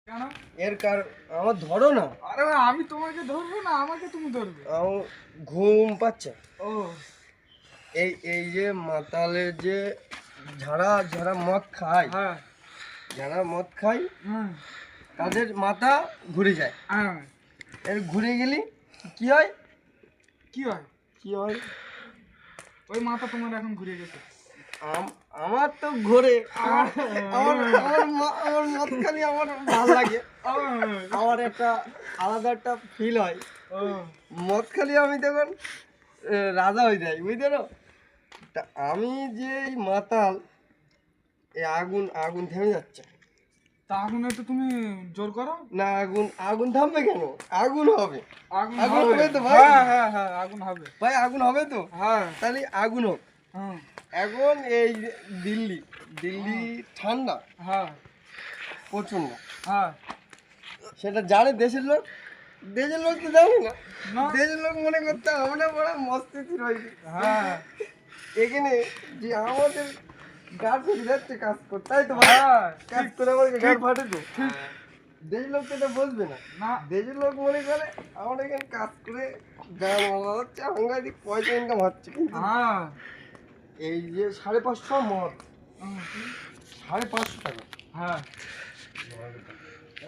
কেন? এর কার আমার ধরো না। আরে ভাই, আমি তোমাকে ধরবো না, আমাকে তুমি ধরবে। আমার ঘুম পাচ্ছে। ও এই এই যে মাতালের যে যারা যারা মদ খায়, হ্যাঁ যারা মদ খায় হুম তাদের মাথা ঘুরে যায়। হ্যাঁ। এর ঘুরে গেলে কি হয়? কি হয়? কি হয়? ওই মাথা তোমার এখন ঘুরে গেছে। আমার তো ঘোরে। আমার আমার আমার মদ খালি আমার ভালো লাগে। আমার একটা আলাদা একটা ফিল হয়। ও মদ খালি আমি তখন রাজা হয়ে যাই, বুঝতে পারো? তা আমি যে এই মাতাল, এই আগুন আগুন থেমে যাচ্ছে তা আগুনে তো তুমি জোর করো। না। আগুন আগুন থামবে কেন? আগুন হবে। আগুন আগুন হবে হবে তো ভাই? হ্যাঁ হ্যাঁ হ্যাঁ, আগুন হবে। ভাই আগুন হবে তো? হ্যাঁ তাহলে আগুন হোক। হুম এখন এই যে দিল্লি দিল্লি ঠান্ডা হ্যাঁ প্রচন্ড, হ্যাঁ। সেটা জানে দেশের লোক। দেশের লোক তো জানে না। না। দেশের লোক মনে করতে আমরা বড় মস্তিষ্ক রয়েছে। হ্যাঁ এখানে যে আমাদের গাছ ফেটে যাচ্ছে কাজ করতে, তাই তো ভাই? হ্যাঁ কাজ করে আমাকে গাছ ফাটে তো। দেশের লোক তো এটা বলবে না। না। দেশের লোক মনে করে আমরা এখানে কাজ করে গান মারা হচ্ছে, সাংঘাতিক পয়সা ইনকাম হচ্ছে। কিন্তু হ্যাঁ এই যে 550 মদ, হুম, 550 টাকা, হ্যাঁ।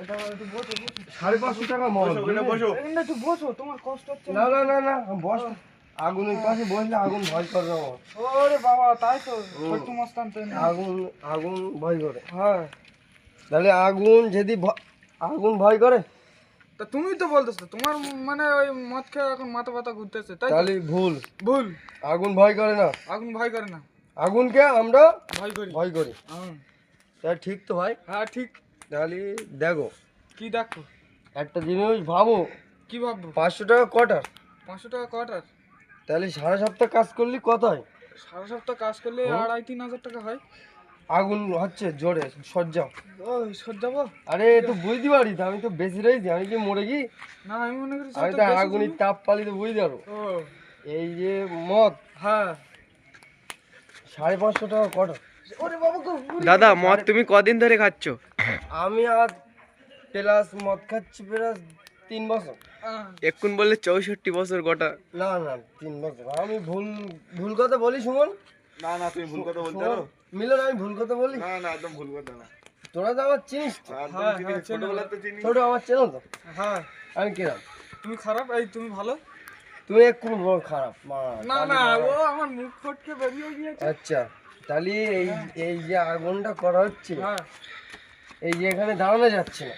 এটা একটু বসো বসো। 550 টাকা মদ। এখানে একটু বসো, তোমার কষ্ট হচ্ছে না না না না, বস। আগুনের পাশে বসলে আগুন ভয় করবে আমার। ওরে বাবা, তাই তো ছোট্ট মস্তান তো না। আগুন আগুন ভয় করে। হ্যাঁ তাহলে আগুন যদি আগুন ভয় করে, তা তুমি তো বলতেছো তোমার মানে ওই মদ খেয়ে এখন মাথা ব্যথা ঘুরতেছে, তাই তো? তাহলে ভুল। ভুল। আগুন ভয় করে না, আগুন ভয় করে না, আগুনকে আমরা ভয় করি। ভয় করি। হুম, তাহলে ঠিক তো ভাই? হ্যাঁ ঠিক। তাহলে দেখো, কি দেখো? একটা জিনিস ভাবো, কি ভাববো? 500 টাকা কটার? 500 টাকা কোয়ার্টার। তাহলে সারা সপ্তাহ কাজ করলে কত হয়? সারা সপ্তাহ কাজ করলে হুম। 2,500-3,000 টাকা হয়। আগুন হচ্ছে জোরে সজ্জা। ও সর যাবো? আরে তো বুঝতে পারি তো, আমি তো বেশি রয়েছি, আমি কি মরে গি? না, আমি মনে করি আমি তো আগুনের তাপ পালি তো বুঝতে পারো। ও এই যে মদ, হ্যাঁ। 550 টাকা কটা? ওরে বাবা গো, দাদা মদ তুমি কদিন ধরে খাচ্ছ? আমি আজ প্লাস মদ খাচ্ছি প্লাস 3 বছর। এক্ষুন বললে 64 বছর গোটা। না না, 3 বছর। আমি ভুল ভুল কথা বলি সুমন? না না, তুমি ভুল কথা বলতে সুমন, পারো। মিলন, আমি ভুল কথা বলি? না না, একদম ভুল কথা না। তোরা তো আমার চিনিস তো? একদম হ্যাঁ, চিনি, হ্যাঁ, চেনো। ছোটবেলা তো চিনি। ছোট আমার চেনো তো? হ্যাঁ, আমি কিরাম? তুমি খারাপ, এই তুমি ভালো। তুমি একটু বড় খারাপ মা। না কালী না, মা। ও আমার মুখ ফটকে বেরিয়ে গিয়েছে। আচ্ছা, তাহলে এই এই যে আগুনটা করা হচ্ছে, হ্যাঁ এই যে এখানে দাঁড়ানো যাচ্ছে না।